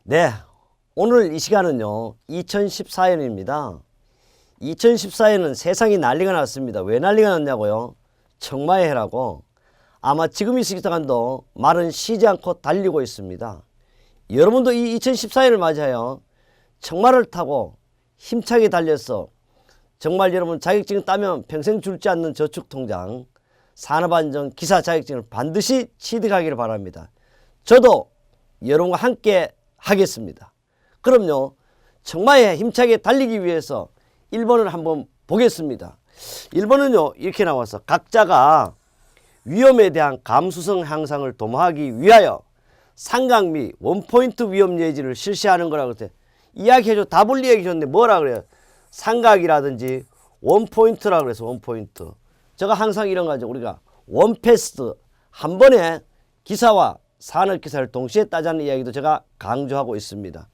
네, 오늘 이 시간은요 2014년입니다. 2014년은 세상이 난리가 났습니다. 왜 난리가 났냐고요? 청마의 해라고. 아마 지금 이 시간도 말은 쉬지 않고 달리고 있습니다. 여러분도 이 2014년을 맞아요. 청마를 타고 힘차게 달려서 정말 여러분 자격증 따면 평생 줄지 않는 저축통장 산업안전 기사 자격증을 반드시 취득하기를 바랍니다. 저도 여러분과 함께 하겠습니다. 그럼요, 청마에 힘차게 달리기 위해서 1번을 한번 보겠습니다. 1번은요 이렇게 나와서 각자가 위험에 대한 감수성 향상을 도모하기 위하여 삼각 및 원포인트 위험 예지를 실시하는 거라고 그랬대. 이야기해줘. 답을 얘기해줬는데 뭐라 그래요? 삼각이라든지 원포인트라 그래서 원포인트. 제가 항상 이런 거죠. 우리가 원패스트 한 번에 기사와 산업기사를 동시에 따자는 이야기도 제가 강조하고 있습니다.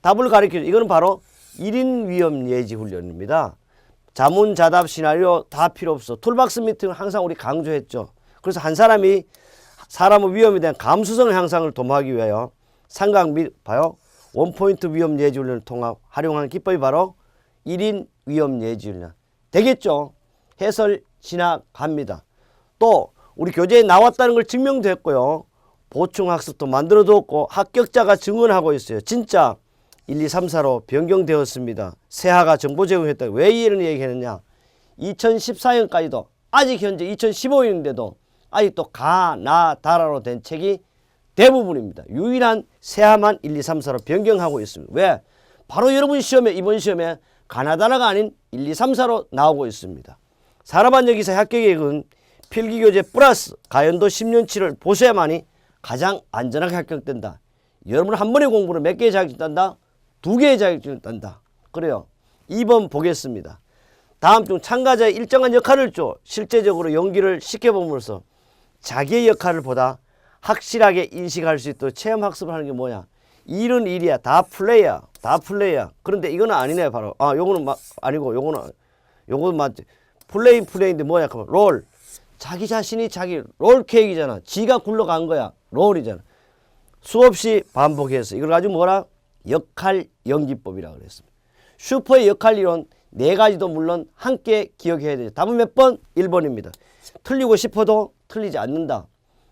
답을 가리켜줘. 이거는 바로 1인 위험 예지 훈련입니다. 자문자답 시나리오 다 필요 없어. 툴박스 미팅을 항상 우리 강조했죠. 그래서 한 사람이 사람의 위험에 대한 감수성 향상을 도모하기 위하여 삼각 및 봐요. 원포인트 위험 예지 훈련을 통합 활용하는 기법이 바로 1인 위험 예지 훈련. 되겠죠? 해설 지나갑니다. 또 우리 교재에 나왔다는 걸 증명됐고요. 보충학습도 만들어뒀고 합격자가 증언하고 있어요. 진짜 1, 2, 3, 4로 변경되었습니다. 세하가 정보 제공했다. 왜 이런 얘기했느냐? 2014년까지도 아직 현재 2015년인데도 아직도 가, 나, 다라로 된 책이 대부분입니다. 유일한 세하만 1, 2, 3, 4로 변경하고 있습니다. 왜? 바로 여러분 시험에 이번 시험에 가나다라가 아닌 1, 2, 3, 4로 나오고 있습니다. 산업안전기사 합격액은 필기교재 플러스 가연도 10년치를 보셔야만이 가장 안전하게 합격된다. 여러분 한 번에 공부를 몇 개의 자격증 딴다? 2개의 자격증을 딴다. 그래요. 2번 보겠습니다. 다음 중 참가자의 일정한 역할을 줘 실제적으로 연기를 시켜봄으로써 자기의 역할을 보다 확실하게 인식할 수 있도록 체험학습을 하는 게 뭐야? 일은 일이야. 다 플레이야. 다 플레이야. 그런데 이거는 아니네. 바로 요거는 아니고 요거는 맞지. 플레이인데 뭐야? 그러면 롤. 자기 자신이 자기 롤 케이크잖아. 지가 굴러간 거야. 롤이잖아. 수없이 반복해서 이걸 가지고 뭐라? 역할 연기법이라고 그랬습니다. 슈퍼의 역할 이론 4가지도 물론 함께 기억해야 되죠. 답은 몇 번? 1번입니다. 틀리고 싶어도 틀리지 않는다.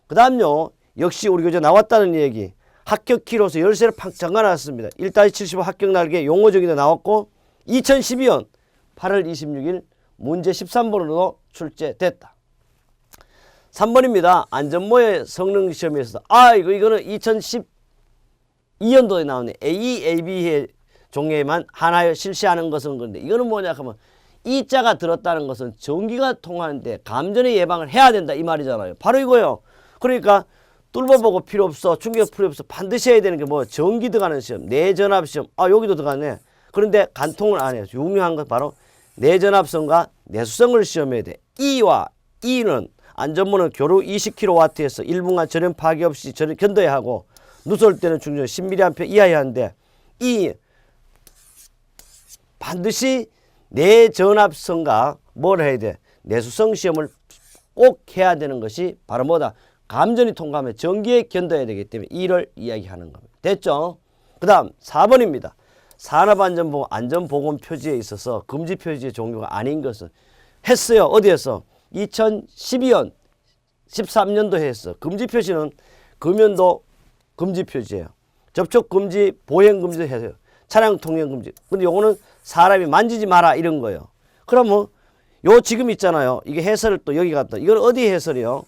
그 다음요. 역시 우리 교재 나왔다는 얘기. 합격 키로서 열쇠를 팍 잠가놨습니다. 1-75 합격 날개 용어적이도 나왔고 2012년 8월 26일 문제 13번으로도 출제됐다. 3번입니다. 안전모의 성능시험에서 이거는 2012년도에 나오네. A, AB의 종류에만 하나에 실시하는 것은 그런데 이거는 뭐냐 하면 E자가 들었다는 것은 전기가 통하는데 감전의 예방을 해야 된다 이 말이잖아요. 바로 이거예요. 그러니까 뚫어보고 필요 없어. 충격 필요 없어. 반드시 해야 되는 게 뭐 전기 들어가는 시험, 내전압 시험. 여기도 들어가네. 그런데 간통을 안 해요. 유명한 건 바로 내전압성과 내수성을 시험해야 돼. E와 E는 안전모는 교류 20kW에서 1분간 전원 파괴 없이 전원 견뎌야 하고 누설 때는 충전 10mA 이하여야 하는데 이 반드시 내전압성과 뭘 해야 돼? 내수성 시험을 꼭 해야 되는 것이 바로 뭐다? 감전이 통과하면 전기에 견뎌야 되기 때문에 이를 이야기하는 겁니다. 됐죠? 그 다음 4번입니다. 산업안전보건 안전보건 표지에 있어서 금지 표지의 종류가 아닌 것은 했어요. 어디에서? 2012년 13년도에 했어. 금지 표시는 금연도 금지 표지예요. 접촉 금지, 보행 금지도 해요. 차량 통행 금지. 근데 요거는 사람이 만지지 마라 이런 거예요. 그러면 요 지금 있잖아요. 이게 해설을 또 여기 갔다. 이건 어디 해설이요?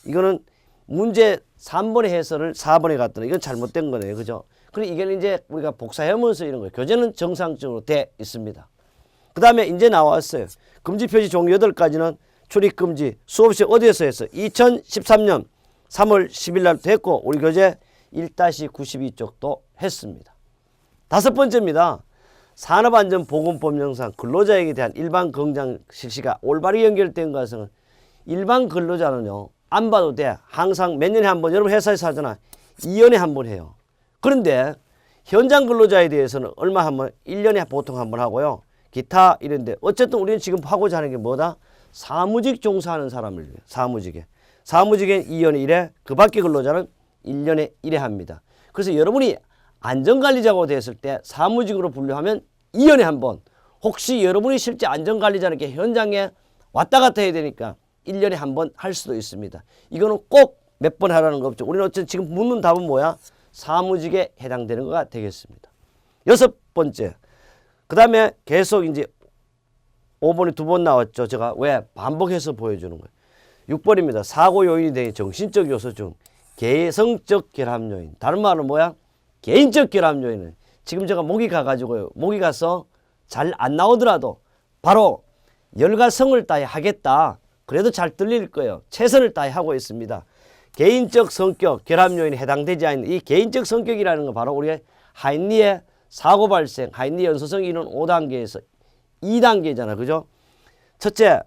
이거는 문제 3번의 해설을 4번에 갔더니 이건 잘못된 거네요. 그죠? 그리고 이게 이제 우리가 복사하면서 이런 거예요. 교재는 정상적으로 돼 있습니다. 그 다음에 이제 나왔어요. 금지 표시 종류 8가지는 출입금지 수업시 어디에서 했어? 2013년 3월 10일 날 됐고 우리 교재 1-92쪽도 했습니다. 5번째입니다. 산업안전보건법령상 근로자에게 대한 일반 건강 실시가 올바르게 연결된 것은 일반 근로자는요. 안 봐도 돼. 항상 몇 년에 한 번 여러분 회사에서 하잖아. 2년에 한 번 해요. 그런데 현장 근로자에 대해서는 얼마 한 번? 1년에 보통 한 번 하고요. 기타 이런데 어쨌든 우리는 지금 하고자 하는 게 뭐다? 사무직 종사하는 사람을 위해 사무직에 2년에 1회 그 밖에 근로자는 1년에 1회 합니다. 그래서 여러분이 안전관리자고 됐을 때 사무직으로 분류하면 2년에 한 번, 혹시 여러분이 실제 안전관리자는 현장에 왔다 갔다 해야 되니까 1년에 한 번 할 수도 있습니다. 이거는 꼭 몇 번 하라는 거 없죠. 우리는 어쨌든 지금 묻는 답은 뭐야? 사무직에 해당되는 거가 되겠습니다. 6번째. 그 다음에 계속 이제 5번이 2번 나왔죠. 제가 왜 반복해서 보여주는 거예요. 6번입니다. 사고 요인이 되는 정신적 요소 중 개성적 결합 요인. 다른 말은 뭐야? 개인적 결합 요인은 지금 제가 목이 가가지고요. 목이 가서 잘 안 나오더라도 바로 열과 성을 다해 하겠다. 그래도 잘 들릴 거예요. 최선을 다해 하고 있습니다. 개인적 성격 결합 요인에 해당되지 않는 이 개인적 성격이라는 건 바로 우리의 하인리의 사고 발생, 하인리 연소성 인원 5단계에서 2단계잖아. 그죠? 첫째,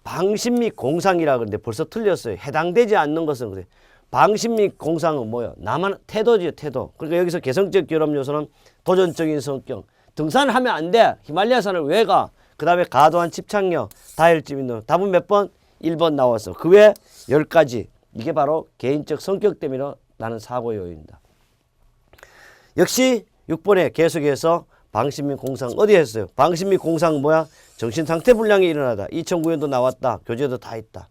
방심 및 공상이라 그러는데 벌써 틀렸어요. 해당되지 않는 것은 그래. 방심 및 공상은 뭐예요? 나만 태도지요, 태도. 그러니까 여기서 개성적 결합 요소는 도전적인 성격. 등산을 하면 안 돼. 히말라야산을 왜 가? 그 다음에 과도한 집착력, 다혈질 있는 답은 몇 번? 1번 나왔어. 그 외에 10가지. 이게 바로 개인적 성격 때문에 나는 사고 요인이다. 역시 6번에 계속해서 방심 및 공상 어디 했어요? 방심 및 공상은 뭐야? 정신상태 불량이 일어나다. 2009년도 나왔다. 교재도 다 있다.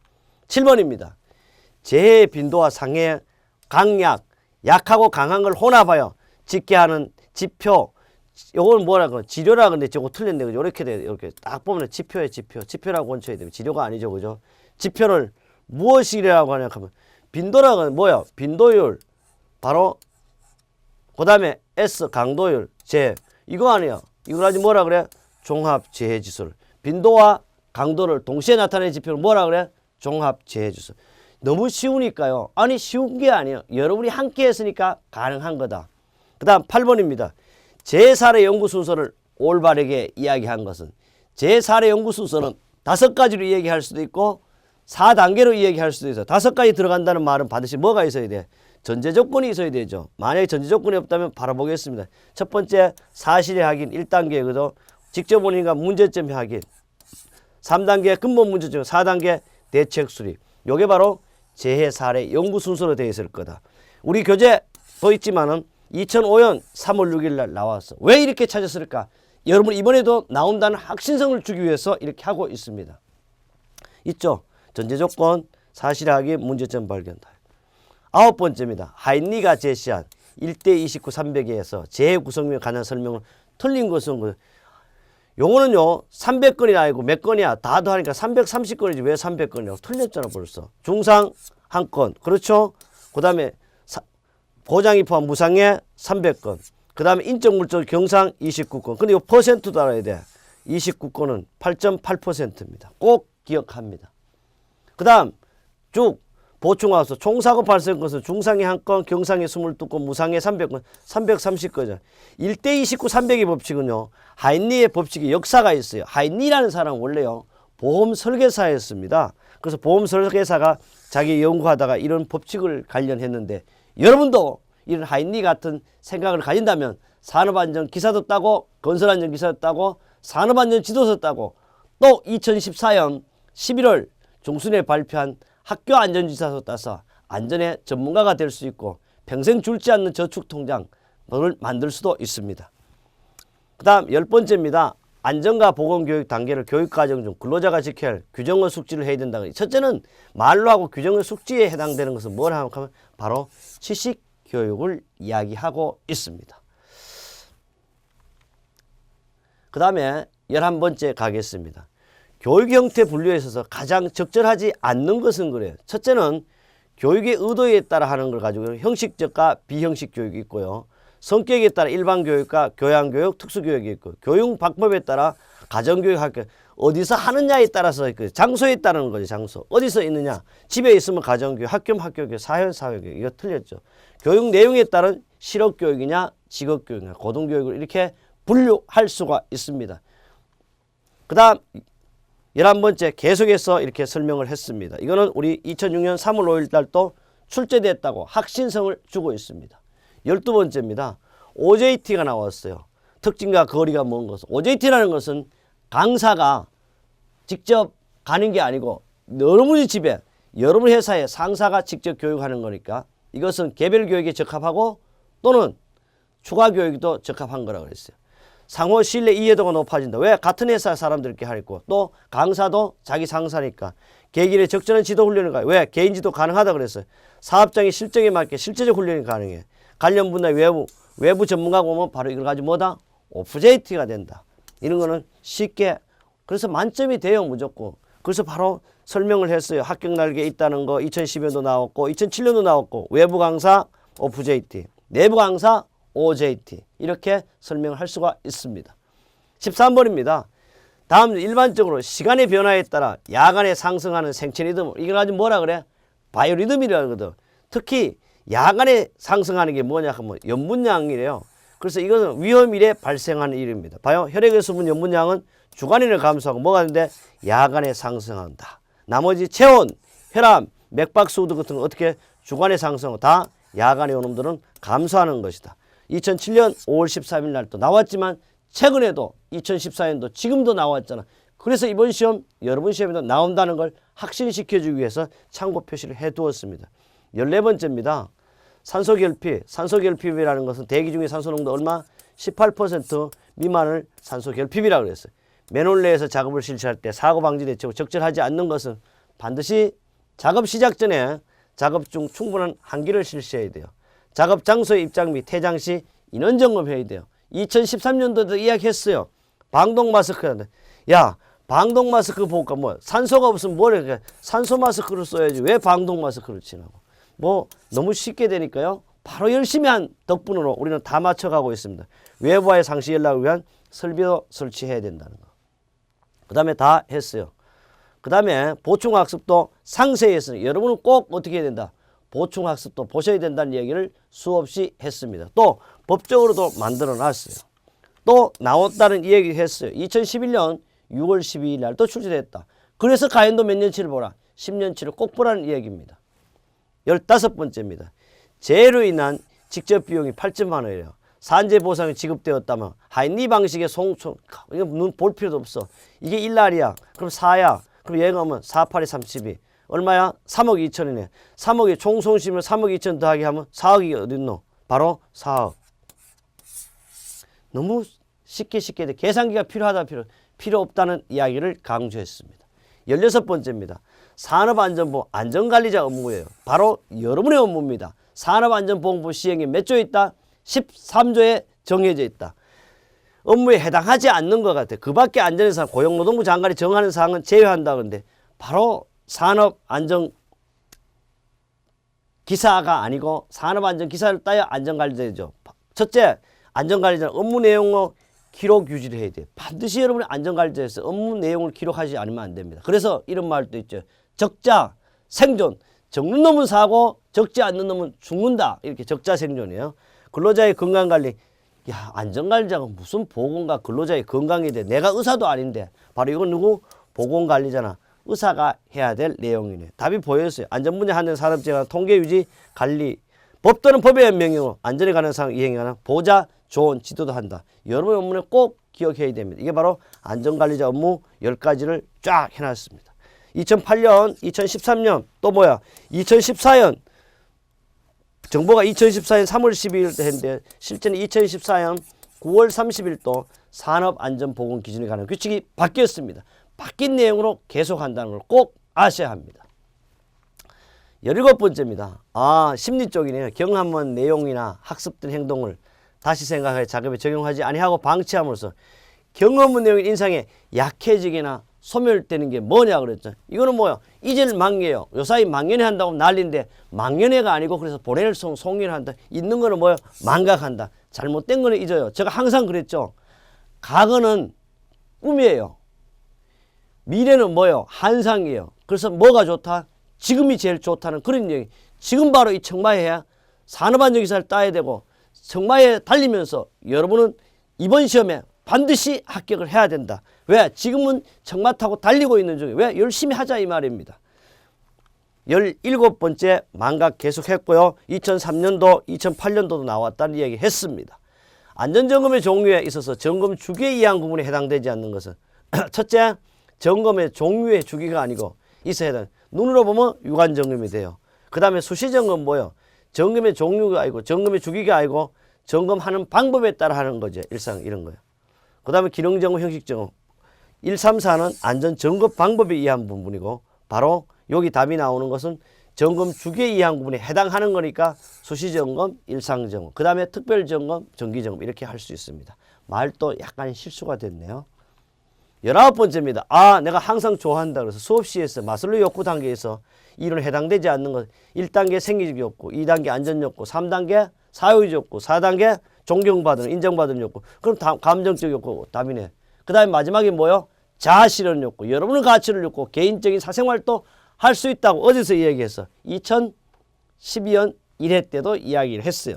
7번입니다. 재해의 빈도와 상해, 강약, 약하고 강한 걸 혼합하여 짓게 하는 지표. 요건 뭐라고? 지료라 근데 저거 틀렸네. 그죠? 이렇게 돼. 이렇게 딱 보면 지표에 지표. 지표라고 원쳐야 돼요. 지료가 아니죠. 그죠? 지표를 무엇이라고 하냐 하면 빈도라는 뭐야? 빈도율. 바로 그 다음에 S 강도율. 재. 이거 아니야. 이걸 아직 뭐라 그래? 종합 재해 지수를. 빈도와 강도를 동시에 나타내는 지표를 뭐라 그래? 종합 재해 지수. 너무 쉬우니까요. 아니 쉬운 게 아니에요. 여러분이 함께 했으니까 가능한 거다. 그 다음 8번입니다. 재해사례 연구 순서를 올바르게 이야기한 것은 재해사례 연구 순서는 5가지로 이야기할 수도 있고 4단계로 이야기할 수도 있어요. 5가지 들어간다는 말은 반드시 뭐가 있어야 돼? 전제 조건이 있어야 되죠. 만약에 전제 조건이 없다면 바로 보겠습니다. 첫 번째 사실의 확인 1단계 그죠? 직접 본인과 문제점 확인 3단계 근본 문제점 4단계 대책 수립. 요게 바로 재해 사례 연구 순서로 되어 있을 거다. 우리 교재도 있지만은 2005년 3월 6일 날 나왔어. 왜 이렇게 찾았을까? 여러분 이번에도 나온다는 확신성을 주기 위해서 이렇게 하고 있습니다. 있죠? 전제 조건, 사실의 확인, 문제점 발견. 9번째입니다. 하인리가 제시한 1대 29 300에서 재해 구성명에 관한 설명을 틀린 것은 요거는요 300건이 아니고 몇 건이야 다 더하니까 330건이지 왜 300건이라고 틀렸잖아 벌써. 중상 1건 그렇죠. 그 다음에 보장이 포함 무상해 300건 그 다음에 인적 물적 경상 29건. 근데 이 퍼센트도 알아야 돼. 29건은 8.8%입니다. 꼭 기억합니다. 그 다음 쭉 보충하서 총사고 발생 것은 중상의 1건, 경상의 22건, 무상의 300건, 330건이죠. 1대 29 300의 법칙은요. 하인리의 법칙이 역사가 있어요. 하인리라는 사람은 원래요. 보험 설계사였습니다. 그래서 보험 설계사가 자기 연구하다가 이런 법칙을 관련했는데 여러분도 이런 하인리 같은 생각을 가진다면 산업안전 기사도 따고 건설안전 기사도 따고 산업안전 지도서 따고 또 2014년 11월 중순에 발표한 학교 안전지사서 따서 안전의 전문가가 될 수 있고 평생 줄지 않는 저축통장을 만들 수도 있습니다. 그 다음 10번째입니다. 안전과 보건교육 단계를 교육과정 중 근로자가 지켜야 할 규정의 숙지를 해야 된다. 첫째는 말로 하고 규정의 숙지에 해당되는 것은 뭐라 하면 바로 지식교육을 이야기하고 있습니다. 그 다음에 11번째 가겠습니다. 교육 형태 분류에 있어서 가장 적절하지 않는 것은 그래요. 첫째는 교육의 의도에 따라 하는 걸 가지고 형식적과 비형식 교육이 있고요. 성격에 따라 일반 교육과 교양교육, 특수교육이 있고 교육 방법에 따라 가정교육, 학교 어디서 하느냐에 따라서 장소에 따르는 거죠. 장소 어디서 있느냐. 집에 있으면 가정교육, 학교면 학교교육, 사회교육 이거 틀렸죠. 교육 내용에 따른 실업교육이냐 직업교육이냐 고등교육을 이렇게 분류할 수가 있습니다. 그 다음 11번째 계속해서 이렇게 설명을 했습니다. 이거는 우리 2006년 3월 5일 달 또 출제됐다고 확신성을 주고 있습니다. 12번째입니다. OJT가 나왔어요. 특징과 거리가 먼 것은. OJT라는 것은 강사가 직접 가는 게 아니고 여러분의 집에 여러분 회사에 상사가 직접 교육하는 거니까 이것은 개별 교육에 적합하고 또는 추가 교육도 적합한 거라고 그랬어요. 상호 신뢰 이해도가 높아진다. 왜? 같은 회사 사람들끼리 하고 또 강사도 자기 상사니까 개인의 적절한 지도 훈련을 가요. 왜? 개인 지도 가능하다 그랬어요. 사업장의 실적에 맞게 실제적 훈련이 가능해. 관련 분야 외부 전문가가 오면 바로 이걸 가지고 뭐다? 오브젝트가 된다. 이런 거는 쉽게 그래서 만점이 돼요 무조건. 그래서 바로 설명을 했어요. 합격 날개에 있다는 거 2010년도 나왔고 2007년도 나왔고 외부 강사 오브젝트 내부 강사 OJT 이렇게 설명을 할 수가 있습니다. 13번입니다. 다음 일반적으로 시간의 변화에 따라 야간에 상승하는 생체 리듬 이걸 가지고 뭐라 그래? 바이오리듬이라고 하거든. 특히 야간에 상승하는 게 뭐냐 하면 염분량이래요. 그래서 이것은 위험일에 발생하는 일입니다. 봐요. 혈액의 수분 염분량은 주간인을 감소하고 뭐가 되는데 야간에 상승한다. 나머지 체온, 혈압, 맥박수도 같은 거 어떻게 주간에 상승하고 다 야간에 오는 놈들은 감소하는 것이다. 2007년 5월 13일 날 또 나왔지만 최근에도 2014년도 지금도 나왔잖아. 그래서 이번 시험 여러분 시험에도 나온다는 걸 확신시켜주기 위해서 참고 표시를 해두었습니다. 14번째입니다. 산소결핍이라는 것은 대기 중에 산소 농도 얼마? 18% 미만을 산소결핍이라고 그랬어요. 맨홀 내에서 작업을 실시할 때 사고 방지 대책을 적절하지 않는 것은 반드시 작업 시작 전에 작업 중 충분한 환기를 실시해야 돼요. 작업 장소의 입장 및 퇴장 시 인원 점검해야 돼요. 2013년도에도 이야기했어요. 방독 마스크. 야, 방독 마스크 볼까? 뭐 산소가 없으면 뭐래? 산소 마스크를 써야지. 왜 방독 마스크를 치라고? 뭐 너무 쉽게 되니까요. 바로 열심히 한 덕분으로 우리는 다 맞춰가고 있습니다. 외부와의 상시 연락을 위한 설비도 설치해야 된다는 거. 그 다음에 다 했어요. 그 다음에 보충학습도 상세히 여러분은 꼭 어떻게 해야 된다? 보충학습도 보셔야 된다는 얘기를 수없이 했습니다. 또 법적으로도 만들어 놨어요. 또 나왔다는 이야기를 했어요. 2011년 6월 12일 날 또 출제됐다. 그래서 가연도 몇 년치를 보라. 10년치를 꼭 보라는 이야기입니다. 15번째입니다. 재해로 인한 직접 비용이 8천만 원이에요. 산재 보상이 지급되었다면 하인리 방식의 송총 이거 눈 볼 필요도 없어. 이게 1날이야. 그럼 4야. 그럼 여행하면 4, 8에 32. 얼마야? 3억 2천이네. 3억이 총손실이면 3억 2천 더하기 하면 4억이 어딨노? 바로 4억. 너무 쉽게 돼. 계산기가 필요 없다는 이야기를 강조했습니다. 16번째입니다. 산업안전부 안전관리자 업무예요. 바로 여러분의 업무입니다. 산업안전보건법 시행에 몇 조에 있다? 13조에 정해져 있다. 업무에 해당하지 않는 것 같아. 그 밖에 안전회사 고용노동부 장관이 정하는 사항은 제외한다. 그런데 바로 산업안전기사가 아니고 산업안전기사를 따야 안전관리자죠. 첫째, 안전관리자는 업무 내용의 기록 유지를 해야 돼요. 반드시 여러분이 안전관리자에서 업무 내용을 기록하지 않으면 안 됩니다. 그래서 이런 말도 있죠. 적자, 생존. 적는 놈은 사고 적지 않는 놈은 죽는다. 이렇게 적자 생존이에요. 근로자의 건강관리. 야, 안전관리자가 무슨 보건과 근로자의 건강에 대해 내가 의사도 아닌데 바로 이건 누구? 보건관리자나 의사가 해야 될 내용이네. 답이 보였어요. 안전분야 하는 산업재해 통계유지 관리 법 또는 법에 의한 명령으로 안전에 관한 사항 이행에 관한 보좌 조언 지도도 한다. 여러분의 업무는 꼭 기억해야 됩니다. 이게 바로 안전관리자 업무 10가지를 쫙 해놨습니다. 2008년, 2013년 또 뭐야? 2014년 정보가 2014년 3월 12일 때 했는데 실제는 2014년 9월 30일 또 산업안전보건기준에 관한 규칙이 바뀌었습니다. 바뀐 내용으로 계속한다는 걸 꼭 아셔야 합니다. 17번째입니다. 심리 쪽이네요. 경험한 내용이나 학습된 행동을 다시 생각해 작업에 적용하지 아니하고 방치함으로써 경험한 내용인 인상에 약해지거나 소멸되는 게 뭐냐 그랬죠. 이거는 뭐야? 잊을 망예요. 요사이 망연해 한다고 난리인데 망연해가 아니고 그래서 보낼 송연해 한다. 있는 거는 뭐야? 망각한다. 잘못된 거는 잊어요. 제가 항상 그랬죠. 과거는 꿈이에요. 미래는 뭐예요? 환상이에요. 그래서 뭐가 좋다? 지금이 제일 좋다는 그런 얘기. 지금 바로 이 청마해야 산업안전기사를 따야 되고 청마에 달리면서 여러분은 이번 시험에 반드시 합격을 해야 된다. 왜? 지금은 청마 타고 달리고 있는 중에 왜? 열심히 하자 이 말입니다. 17번째 망각 계속했고요. 2003년도, 2008년도도 나왔다는 이야기 했습니다. 안전점검의 종류에 있어서 점검 주기에 의한 구분에 해당되지 않는 것은 첫째, 점검의 종류의 주기가 아니고 있어야 되는 눈으로 보면 유관점검이 돼요. 그 다음에 수시점검 뭐예요? 점검의 종류가 아니고 점검의 주기가 아니고 점검하는 방법에 따라 하는 거죠. 일상 이런 거요. 그 다음에 기능점검, 형식점검. 1, 3, 4는 안전 점검 방법에 의한 부분이고 바로 여기 답이 나오는 것은 점검 주기에 의한 부분에 해당하는 거니까 수시점검, 일상점검, 그 다음에 특별점검, 정기점검 이렇게 할 수 있습니다. 말도 약간 실수가 됐네요. 19번째입니다. 내가 항상 좋아한다 그래서 수업 시에서 마슬로우 욕구 단계에서 이론 해당되지 않는 것 1단계 생리적 욕구, 2단계 안전 욕구, 3단계 사회적 욕구, 4단계 존경받는 인정받는 욕구. 그럼 감정적 욕구 답이네. 그 다음에 마지막에 뭐요? 자아실현 욕구. 여러분의 가치를 욕구, 개인적인 사생활도 할 수 있다고 어디서 이야기했어? 2012년 1회 때도 이야기를 했어요.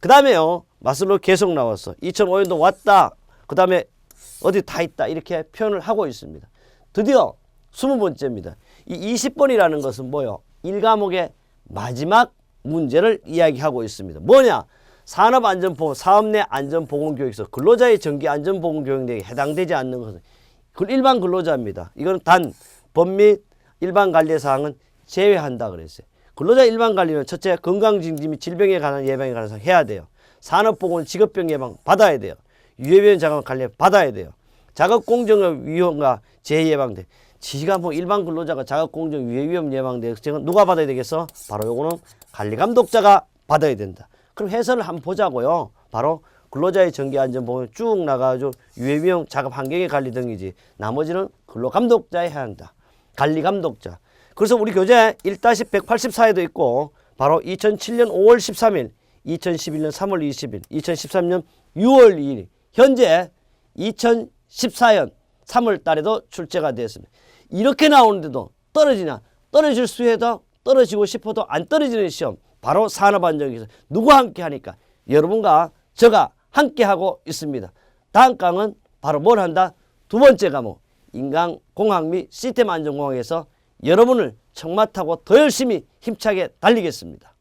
그 다음에요. 마슬로우 계속 나왔어. 2005년도 왔다. 그 다음에 어디 다 있다. 이렇게 표현을 하고 있습니다. 드디어 20번째입니다. 이 20번이라는 것은 뭐요? 1과목의 마지막 문제를 이야기하고 있습니다. 뭐냐? 산업안전보건, 사업 내 안전보건교육에서 근로자의 정기안전보건교육 내에 해당되지 않는 것은 일반 근로자입니다. 이거는 단 법 및 일반 관리사항은 제외한다 그랬어요. 근로자 일반 관리는 첫째 건강증진 및 질병에 관한 예방에 관해서 해야 돼요. 산업보건 직업병 예방 받아야 돼요. 유해병 작업 관리 받아야 돼요. 작업공정의 위험과 재해예방돼. 지가 뭐 일반 근로자가 작업공정 유해위험 예방돼. 누가 받아야 되겠어? 바로 요거는 관리감독자가 받아야 된다. 그럼 해설을 한번 보자고요. 바로 근로자의 정기안전보건 쭉 나가가지고 유해위험 작업 환경의 관리 등이지. 나머지는 근로감독자에 해야 한다. 관리감독자. 그래서 우리 교재 1-184에도 있고 바로 2007년 5월 13일, 2011년 3월 20일, 2013년 6월 2일, 현재 2014년 3월 달에도 출제가 되었습니다. 이렇게 나오는데도 떨어지냐? 떨어질 수에도 떨어지고 싶어도 안 떨어지는 시험. 바로 산업안전기사. 누구와 함께 하니까? 여러분과 저가 함께 하고 있습니다. 다음 강은 바로 뭘 한다? 두 번째 과목. 인간공학 및 시스템 안전공학에서 여러분을 청마타고 더 열심히 힘차게 달리겠습니다.